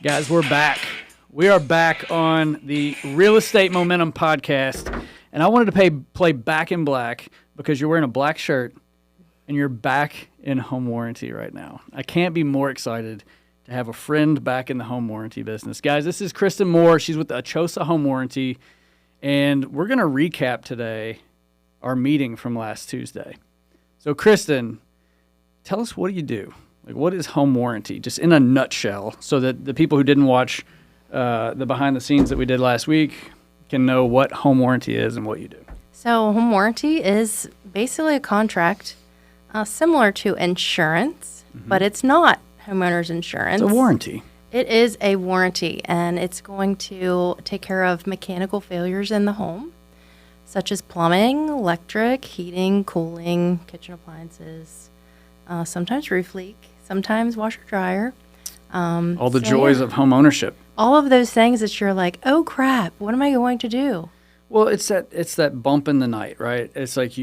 Guys, we're back. We are back on the Real Estate Momentum podcast, and I wanted to play Back in Black because you're wearing a black shirt and you're back in home warranty right now. I can't be more excited to have a friend back in the home warranty business. Guys, this is Kristen Moore. She's with the ACHOSA Home Warranty, and we're going to recap today our meeting from last Tuesday. So, Kristen, tell us, what do you do? Like, what is home warranty, just in a nutshell, so that the people who didn't watch the behind the scenes that we did last week can know what home warranty is and what you do? So home warranty is basically a contract similar to insurance, but it's not homeowners insurance. It's a warranty. It is a warranty, and it's going to take care of mechanical failures in the home, such as plumbing, electric, heating, cooling, kitchen appliances, sometimes roof leak, sometimes washer dryer. All the joys of home ownership. All of those things that you're like, oh crap, what am I going to do? Well, it's that bump in the night, right? It's like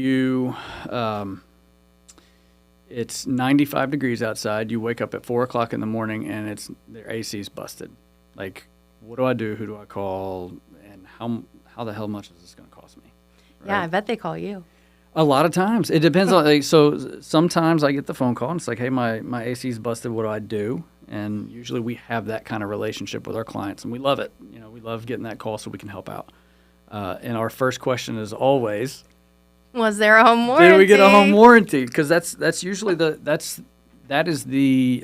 it's 95 degrees outside. You wake up at 4 o'clock in the morning and their AC's busted. Like, what do I do? Who do I call? And how the hell much is this going to cost me? Right? Yeah, I bet they call you. A lot of times. It depends on, so sometimes I get the phone call and it's like, hey, my AC's busted. What do I do? And usually we have that kind of relationship with our clients, and we love it. You know, we love getting that call so we can help out. And our first question is always, was there a home warranty? did we get a home warranty? Because that's usually that's the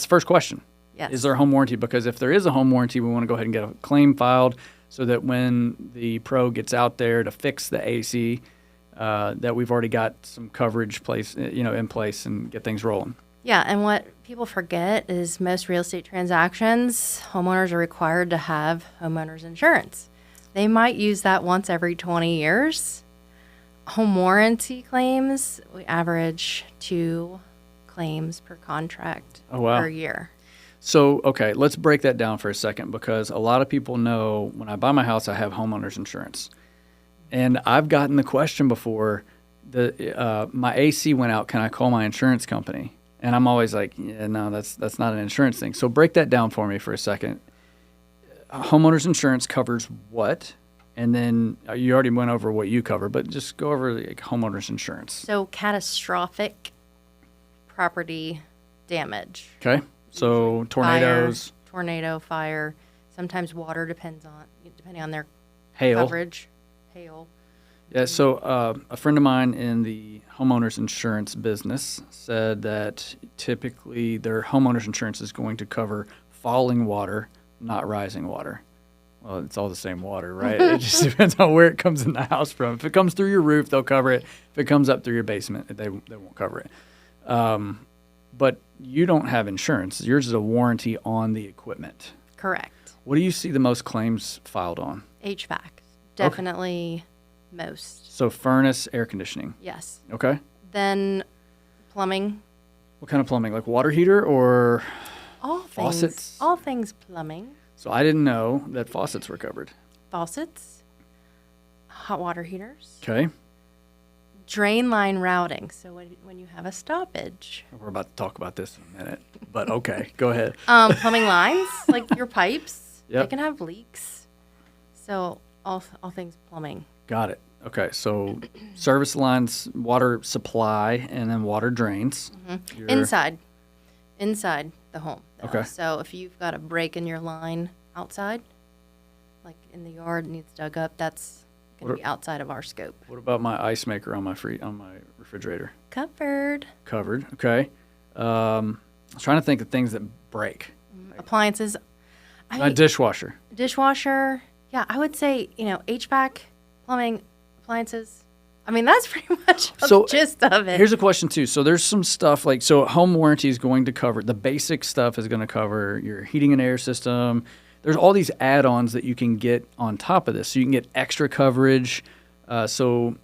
first question. Yes. Is there a home warranty? Because if there is a home warranty, we want to go ahead and get a claim filed so that when the pro gets out there to fix the AC, that we've already got some coverage in place and get things rolling. Yeah, and what people forget is most real estate transactions, homeowners are required to have homeowners insurance. They might use that once every 20 years. Home warranty claims, we average 2 claims per contract per year. So, okay, let's break that down for a second, because a lot of people know when I buy my house, I have homeowners insurance. And I've gotten the question before, my AC went out, can I call my insurance company? And I'm always like, yeah, no, that's not an insurance thing. So break that down for me for a second. Homeowners insurance covers what? And then you already went over what you cover, but just go over the homeowners insurance. So catastrophic property damage. Okay. So tornadoes. Fire, sometimes water, depending on their hail. coverage. Hail. Yeah, so a friend of mine in the homeowners insurance business said that typically their homeowners insurance is going to cover falling water, not rising water. Well, it's all the same water, right? It just depends on where it comes in the house from. If it comes through your roof, they'll cover it. If it comes up through your basement, they won't cover it. But you don't have insurance. Yours is a warranty on the equipment. Correct. What do you see the most claims filed on? HVAC, definitely most. So furnace, air conditioning. Yes. Okay. Then plumbing. What kind of plumbing? Like water heater or faucets? All things plumbing. So I didn't know that faucets were covered. Faucets, hot water heaters. Okay. Drain line routing. So when you have a stoppage. We're about to talk about this in a minute, but okay, go ahead. Plumbing lines, like your pipes, Yep. they can have leaks. So all things plumbing. Got it. Okay, so service lines, water supply, and then water drains. Mm-hmm. Inside the home. Though. Okay. So if you've got a break in your line outside, like in the yard, needs dug up, that's going to be outside of our scope. What about my ice maker on my refrigerator? Covered. Covered. Okay. I was trying to think of things that break. Appliances. My dishwasher. Dishwasher. Yeah, I would say, HVAC, plumbing, appliances. I mean, that's pretty much the gist of it. Here's a question, too. So there's some stuff home warranty is going to cover, the basic stuff is going to cover your heating and air system. There's all these add-ons that you can get on top of this. So you can get extra coverage. Warranties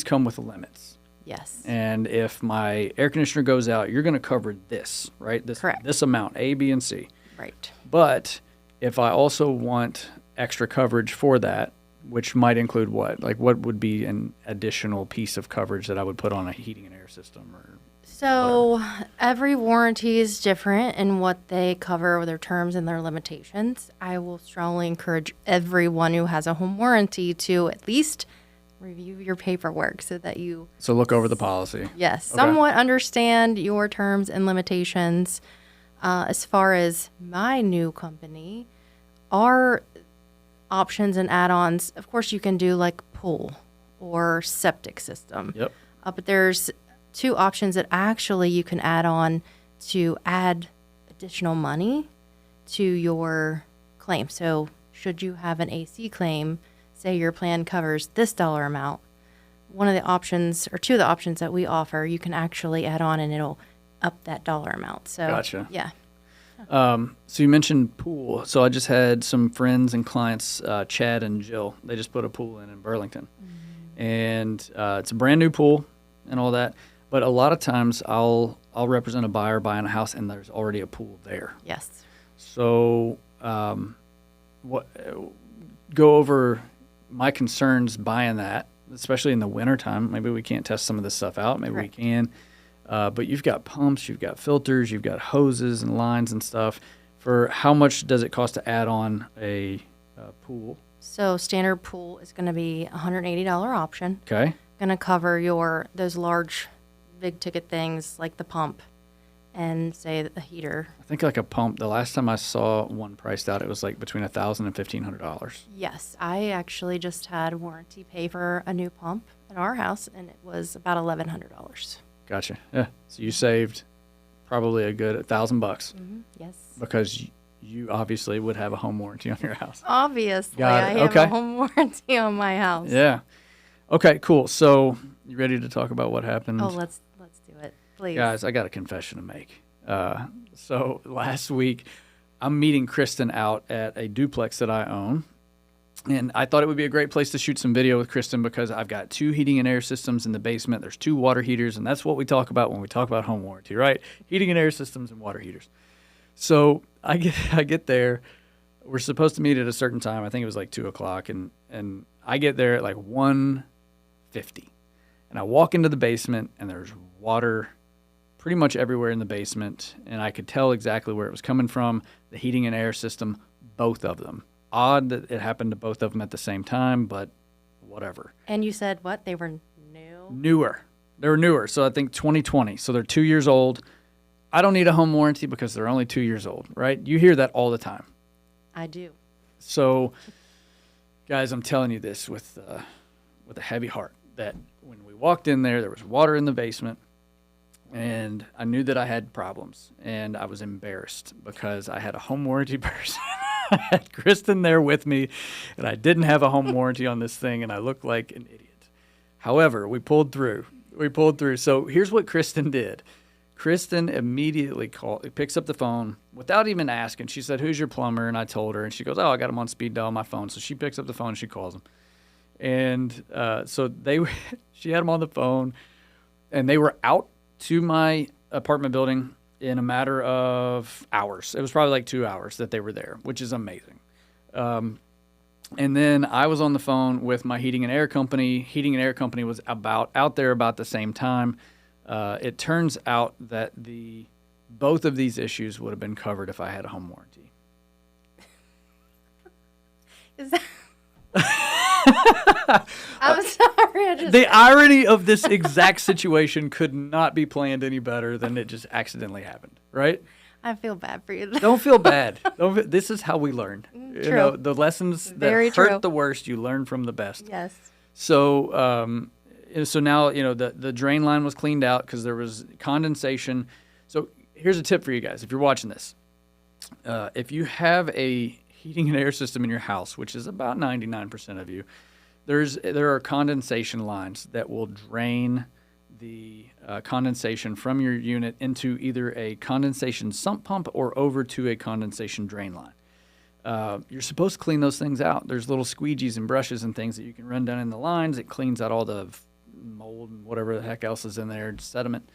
come with limits. Yes. And if my air conditioner goes out, you're going to cover this, right? Correct. This amount, A, B, and C. Right. But if I also want extra coverage for that, which might include what? Like, what would be an additional piece of coverage that I would put on a heating and air system? So every warranty is different in what they cover, their terms and their limitations. I will strongly encourage everyone who has a home warranty to at least review your paperwork so that you So look over the policy. yes, Okay. somewhat understand your terms and limitations. As far as my new company, our options and add-ons, of course, you can do like pool or septic system. Yep. But there's two options that actually you can add on to add additional money to your claim. So should you have an AC claim, say your plan covers this dollar amount, one of the options or two of the options that we offer, you can actually add on and it'll up that dollar amount. So Gotcha. yeah. So you mentioned pool. So I just had some friends and clients, Chad and Jill. They just put a pool in Burlington, and it's a brand new pool and all that. But a lot of times I'll represent a buyer buying a house and there's already a pool there. Yes. So what go over my concerns buying that, especially in the wintertime. Maybe we can't test some of this stuff out. Maybe Right. we can. But you've got pumps, you've got filters, you've got hoses and lines and stuff. For how much does it cost to add on a pool? So standard pool is going to be $180 option. Okay. Going to cover those large, big ticket things like the pump and say the heater. I think like a pump. The last time I saw one priced out, it was like between $1,000 and $1,500. Yes, I actually just had warranty pay for a new pump at our house, and it was about $1,100. Gotcha. Yeah. So you saved probably a good $1,000 Yes. because you obviously would have a home warranty on your house. Obviously, Got I it. have Okay. a home warranty on my house. Yeah. Okay, cool. So you ready to talk about what happened? Oh, let's do it, please. Guys, I got a confession to make. So last week, I'm meeting Kristen out at a duplex that I own. And I thought it would be a great place to shoot some video with Kristen because I've got 2 heating and air systems in the basement. There's 2 water heaters, and that's what we talk about when we talk about home warranty, right? Heating and air systems and water heaters. So I get there. We're supposed to meet at a certain time. I think it was like 2 o'clock, and I get there at like 1:50. And I walk into the basement, and there's water pretty much everywhere in the basement, and I could tell exactly where it was coming from, the heating and air system, both of them. Odd that it happened to both of them at the same time, but whatever. And you said what? They were new? Newer. They were newer, so I think 2020. So they're 2 years old. I don't need a home warranty because they're only 2 years old, right? You hear that all the time. I do. So, guys, I'm telling you this with a heavy heart that when we walked in there was water in the basement, and I knew that I had problems, and I was embarrassed because I had a home warranty person. I had Kristen there with me, and I didn't have a home warranty on this thing, and I looked like an idiot. However, we pulled through. So here's what Kristen did. Kristen immediately picks up the phone without even asking. She said, "Who's your plumber?" And I told her, and she goes, "Oh, I got him on speed dial on my phone." So she picks up the phone, and she calls him. And so she had him on the phone, and they were out to my apartment building in a matter of hours. It was probably like 2 hours that they were there, which is amazing. And then I was on the phone with my heating and air company. Heating and air company was out there about the same time. It turns out that both of these issues would have been covered if I had a home warranty. Is that? I'm sorry. The irony of this exact situation could not be planned any better than it just accidentally happened, right? I feel bad for you. Don't feel bad. This is how we learn. True. You know, the lessons Very that hurt true. the worst, you learn from the best. Yes. So, so now the drain line was cleaned out because there was condensation. So here's a tip for you guys: if you're watching this, if you have a heating and air system in your house, which is about 99% of you, there are condensation lines that will drain the condensation from your unit into either a condensation sump pump or over to a condensation drain line. You're supposed to clean those things out. There's little squeegees and brushes and things that you can run down in the lines. It cleans out all the mold and whatever the heck else is in there, sediment,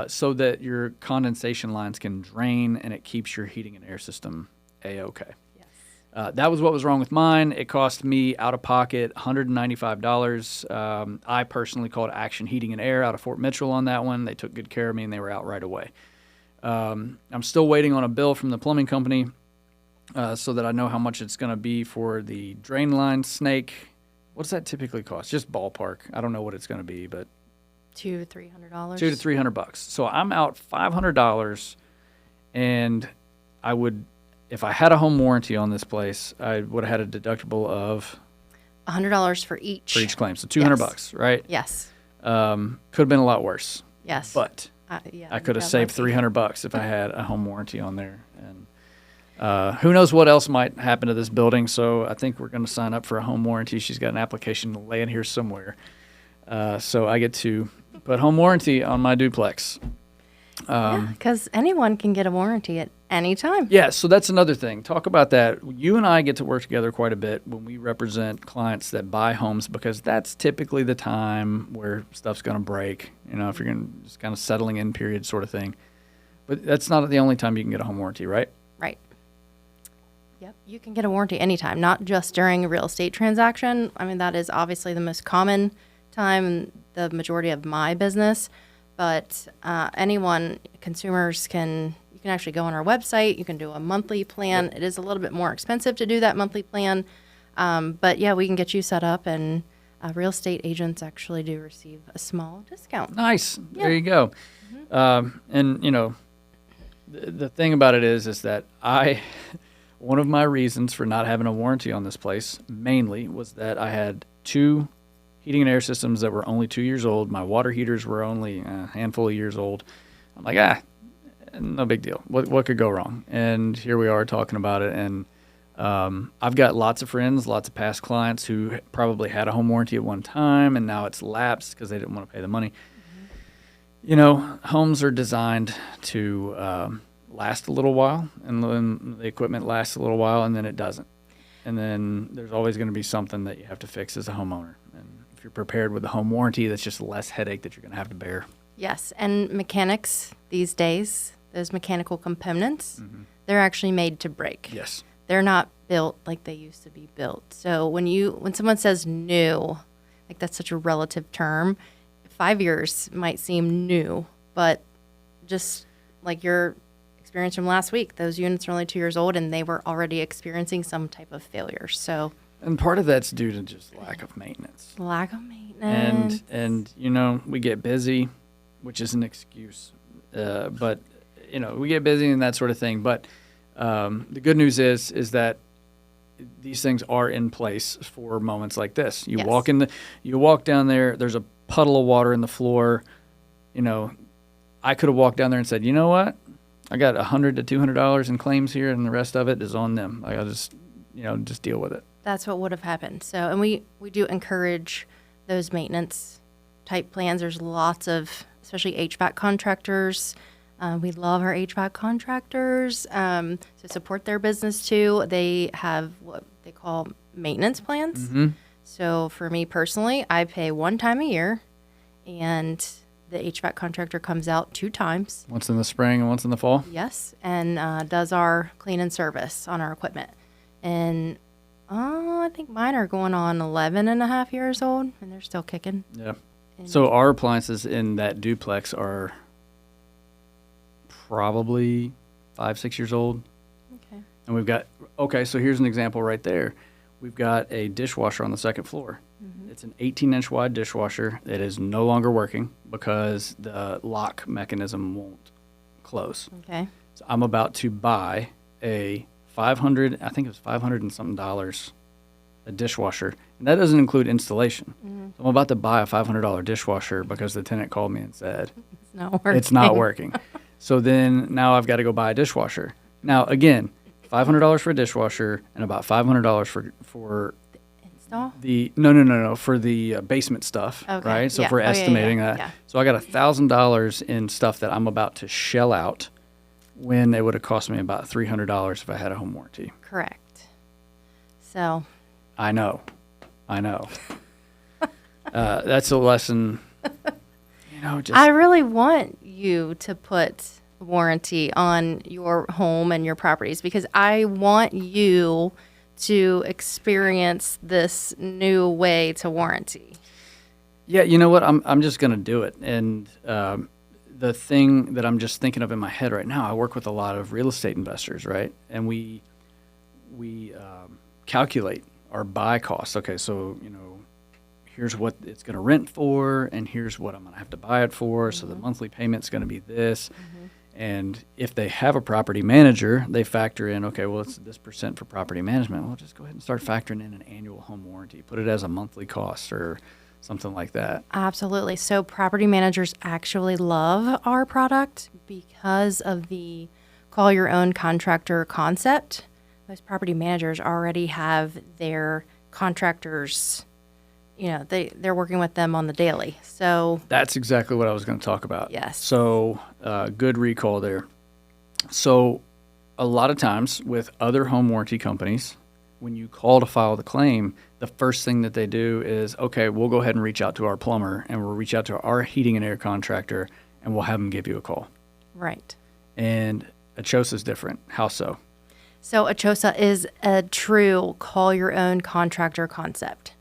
so that your condensation lines can drain and it keeps your heating and air system A-okay. Yes. That was what was wrong with mine. It cost me out of pocket $195. I personally called Action Heating and Air out of Fort Mitchell on that one. They took good care of me and they were out right away. I'm still waiting on a bill from the plumbing company so that I know how much it's going to be for the drain line snake. What does that typically cost? Just ballpark. I don't know what it's going to be, but $200 to $300. $200 to $300. So I'm out $500, and I would, if I had a home warranty on this place, I would have had a deductible of $100 for each claim. So $200, Yes. right? Yes. Could have been a lot worse. Yes. But Yeah, I could have that saved might be- $300 if I had a home warranty on there. And who knows what else might happen to this building. So I think we're going to sign up for a home warranty. She's got an application laying here somewhere. So I get to put home warranty on my duplex. Because anyone can get a warranty at any time. Yeah, so that's another thing. Talk about that. You and I get to work together quite a bit when we represent clients that buy homes, because that's typically the time where stuff's going to break, if you're going to just kind of settling in period sort of thing. But that's not the only time you can get a home warranty, right? Right. Yep. You can get a warranty anytime, not just during a real estate transaction. I mean, that is obviously the most common time, the majority of my business. But consumers you can actually go on our website. You can do a monthly plan. It is a little bit more expensive to do that monthly plan. But yeah, we can get you set up, and real estate agents actually do receive a small discount. Nice. Yeah. There you go. And the thing about it is that one of my reasons for not having a warranty on this place mainly was that I had 2 heating and air systems that were only 2 years old. My water heaters were only a handful of years old. I'm like, no big deal. What could go wrong? And here we are talking about it. And I've got lots of friends, lots of past clients who probably had a home warranty at one time, and now it's lapsed because they didn't want to pay the money. Homes are designed to last a little while, and then the equipment lasts a little while, and then it doesn't. And then there's always going to be something that you have to fix as a homeowner. And if you're prepared with a home warranty, that's just less headache that you're going to have to bear. Yes, and mechanics these days, those mechanical components, they're actually made to break. Yes. They're not built like they used to be built. So when someone says new, like that's such a relative term, 5 years might seem new, but just like your experience from last week, those units are only 2 years old and they were already experiencing some type of failure. So, and part of that's due to just lack of maintenance. Lack of maintenance. And we get busy, which is an excuse. But we get busy and that sort of thing. But the good news is that these things are in place for moments like this. You walk down there, there's a puddle of water in the floor. I could have walked down there and said, you know what? I got $100 to $200 in claims here, and the rest of it is on them. I'll just deal with it. That's what would have happened. So, and we do encourage those maintenance type plans. There's lots of, especially HVAC contractors. We love our HVAC contractors to support their business too. They have what they call maintenance plans. Mm-hmm. So for me personally, I pay one time a year, and the HVAC contractor comes out 2 times. Once in the spring and once in the fall? Yes, and does our clean and service on our equipment. And I think mine are going on 11 and a half years old, and they're still kicking. Yeah. So our appliances in that duplex are probably 5-6 years old. Okay. And we've got, so here's an example right there. We've got a dishwasher on the second floor. Mm-hmm. It's an 18-inch wide dishwasher that is no longer working because the lock mechanism won't close. Okay. So I'm about to buy a $500 and something dollars a dishwasher, and that doesn't include installation. Mm-hmm. So I'm about to buy a $500 dishwasher because the tenant called me and said it's not working. So then now I've got to go buy a dishwasher. Now again, $500 for a dishwasher and about $500 for install? For the basement stuff, okay. Right? So yeah. for estimating that. Yeah. So I got $1,000 in stuff that I'm about to shell out when it would have cost me about $300 if I had a home warranty. Correct. So. I know. That's a lesson. I really want you to put warranty on your home and your properties because I want you to experience this new way to warranty? Yeah, you know what? I'm just going to do it. And the thing that I'm just thinking of in my head right now, I work with a lot of real estate investors, right? And we calculate our buy costs. Okay, so here's what it's going to rent for, and here's what I'm going to have to buy it for. So the monthly payment's going to be this. And if they have a property manager, they factor in, okay, well, it's this percent for property management. Well, just go ahead and start factoring in an annual home warranty. Put it as a monthly cost or something like that. Absolutely. So property managers actually love our product because of the call your own contractor concept. Most property managers already have their contractors, they're working with them on the daily. So that's exactly what I was going to talk about. Yes. So good recall there. So a lot of times with other home warranty companies, when you call to file the claim, the first thing that they do is, okay, we'll go ahead and reach out to our plumber and we'll reach out to our heating and air contractor and we'll have them give you a call. Right. And ACHOSA is different. How so? So ACHOSA is a true call your own contractor concept.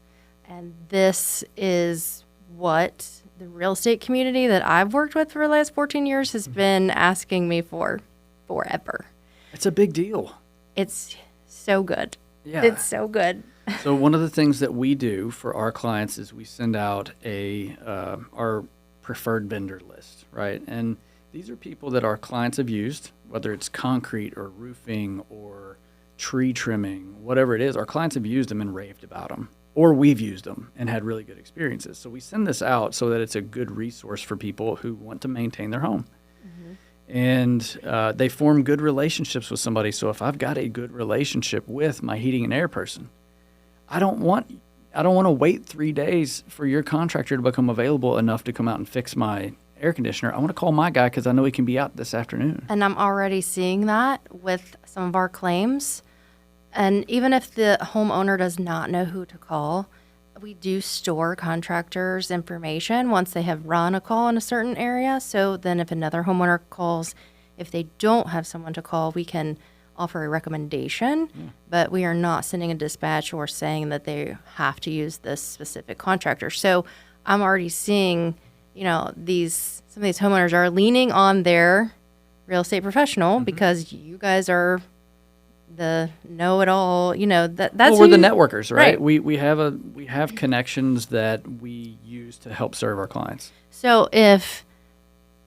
And this is what the real estate community that I've worked with for the last 14 years has been asking me for forever. It's a big deal. It's so good. Yeah. It's so good. So one of the things that we do for our clients is we send out our preferred vendor list, right? And these are people that our clients have used, whether it's concrete or roofing or tree trimming, whatever it is. Our clients have used them and raved about them, or we've used them and had really good experiences. So we send this out so that it's a good resource for people who want to maintain their home. And they form good relationships with somebody. So if I've got a good relationship with my heating and air person, I don't want to wait 3 days for your contractor to become available enough to come out and fix my air conditioner. I want to call my guy because I know he can be out this afternoon. And I'm already seeing that with some of our claims. And even if the homeowner does not know who to call, we do store contractors' information once they have run a call in a certain area. So then if another homeowner calls, if they don't have someone to call, we can offer a recommendation, but we are not sending a dispatch or saying that they have to use this specific contractor. So I'm already seeing, some of these homeowners are leaning on their real estate professional because you guys are the know-it-all, that's well, we're the networkers, right? Right. We have connections that we use to help serve our clients. So if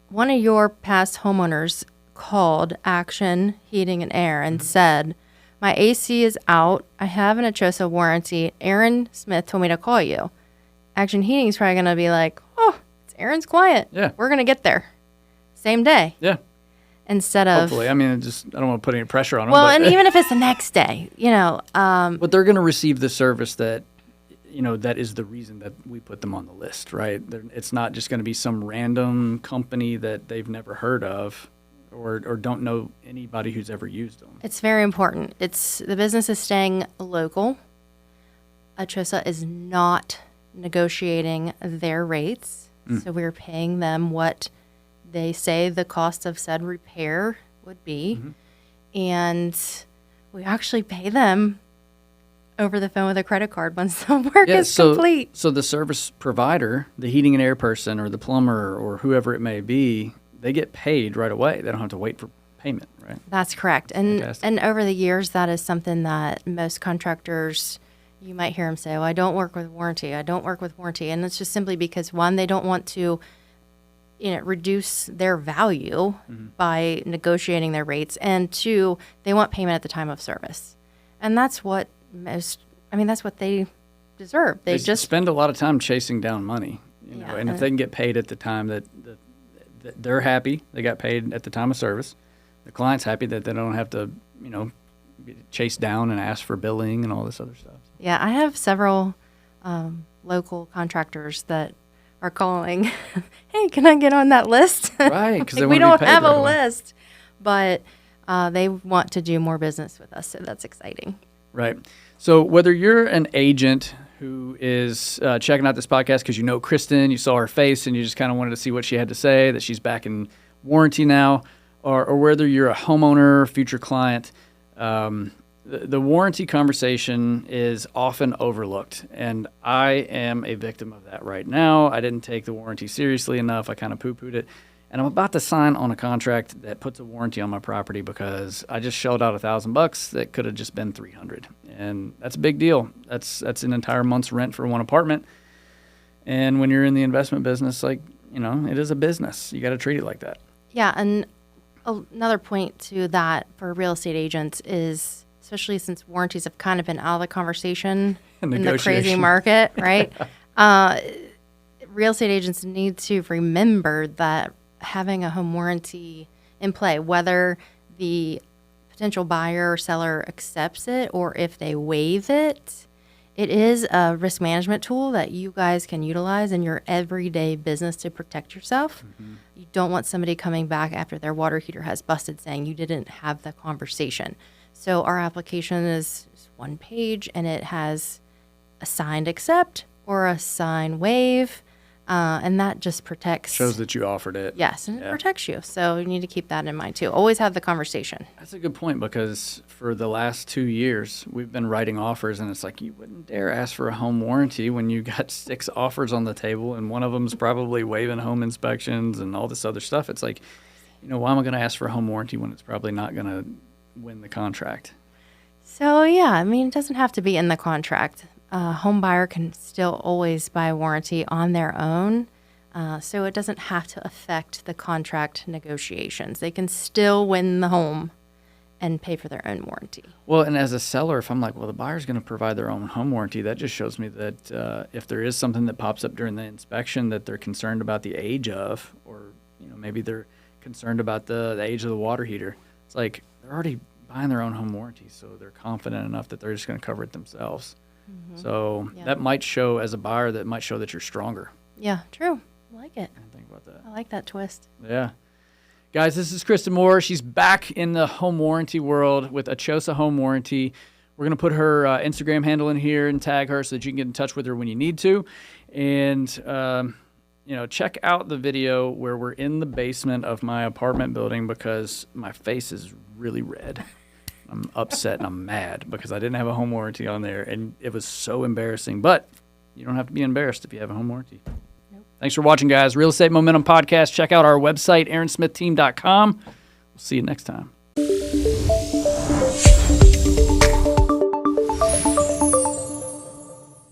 one of your past homeowners called Action Heating and Air and said, my AC is out, I have an ACHOSA warranty, Aaron Smith told me to call you, Action Heating is probably going to be like, oh, it's Aaron's client. Yeah. We're going to get there same day. Yeah. Instead of Hopefully. I mean, I don't want to put any pressure on them. well, and even if it's the next day, but they're going to receive the service that, that is the reason that we put them on the list, right? It's not just going to be some random company that they've never heard of or don't know anybody who's ever used them. It's very important. The business is staying local. ACHOSA is not negotiating their rates, so we're paying them what they say the cost of said repair would be, and we actually pay them over the phone with a credit card once the work is complete. So the service provider, the heating and air person or the plumber or whoever it may be, they get paid right away. They don't have to wait for payment, right? That's correct. And Fantastic. and over the years, that is something that most contractors, you might hear them say, well, I don't work with warranty. And it's just simply because, one, they don't want to reduce their value by negotiating their rates. And two, they want payment at the time of service. And that's what that's what they deserve. They just spend a lot of time chasing down money, and if they can get paid at the time that they're happy, they got paid at the time of service, the client's happy that they don't have to, chase down and ask for billing and all this other stuff. Yeah, I have several local contractors that are calling, hey, can I get on that list? Right, because we don't have a list, but they want to do more business with us, so that's exciting. Right. So whether you're an agent who is checking out this podcast because you know Kristen, you saw her face, and you just kind of wanted to see what she had to say, that she's back in warranty now, or whether you're a homeowner, future client, the warranty conversation is often overlooked, and I am a victim of that right now. I didn't take the warranty seriously enough. I kind of poo-pooed it, and I'm about to sign on a contract that puts a warranty on my property because I just shelled out $1,000 that could have just been $300, and that's a big deal. That's an entire month's rent for one apartment. And when you're in the investment business, like, you know, it is a business. You got to treat it like that. Yeah, and another point to that for real estate agents is, especially since warranties have kind of been out of the conversation in the crazy market, right? Real estate agents need to remember that having a home warranty in play, whether the potential buyer or seller accepts it or if they waive it, it is a risk management tool that you guys can utilize in your everyday business to protect yourself. Mm-hmm. You don't want somebody coming back after their water heater has busted saying you didn't have the conversation. So our application is one page, and it has a signed accept or a signed waive, and that just protects. Shows that you offered it. Yes, and it protects you. So you need to keep that in mind too. Always have the conversation. That's a good point, because for the last 2 years, we've been writing offers, and it's like you wouldn't dare ask for a home warranty when you got 6 offers on the table, and one of them's probably waiving home inspections and all this other stuff. It's like, you know, why am I going to ask for a home warranty when it's probably not going to win the contract? So yeah, I mean, it doesn't have to be in the contract. A home buyer can still always buy a warranty on their own, so it doesn't have to affect the contract negotiations. They can still win the home and pay for their own warranty. Well, and as a seller, if I'm like, well, the buyer's going to provide their own home warranty, that just shows me that if there is something that pops up during the inspection that they're concerned about the age of, or, you know, maybe they're concerned about the age of the water heater, it's like they're already buying their own home warranty, so they're confident enough that they're just going to cover it themselves. Mm-hmm. So that might show, as a buyer, that might show that you're stronger. Yeah, true. I like it. I didn't think about that. I like that twist. Yeah. Guys, this is Kristen Moore. She's back in the home warranty world with ACHOSA Home Warranty. We're going to put her Instagram handle in here and tag her so that you can get in touch with her when you need to. And, you know, check out the video where we're in the basement of my apartment building because my face is really red. I'm upset and I'm mad because I didn't have a home warranty on there, and it was so embarrassing. But you don't have to be embarrassed if you have a home warranty. Nope. Thanks for watching, guys. Real Estate Momentum Podcast. Check out our website, aaronsmithteam.com. We'll see you next time.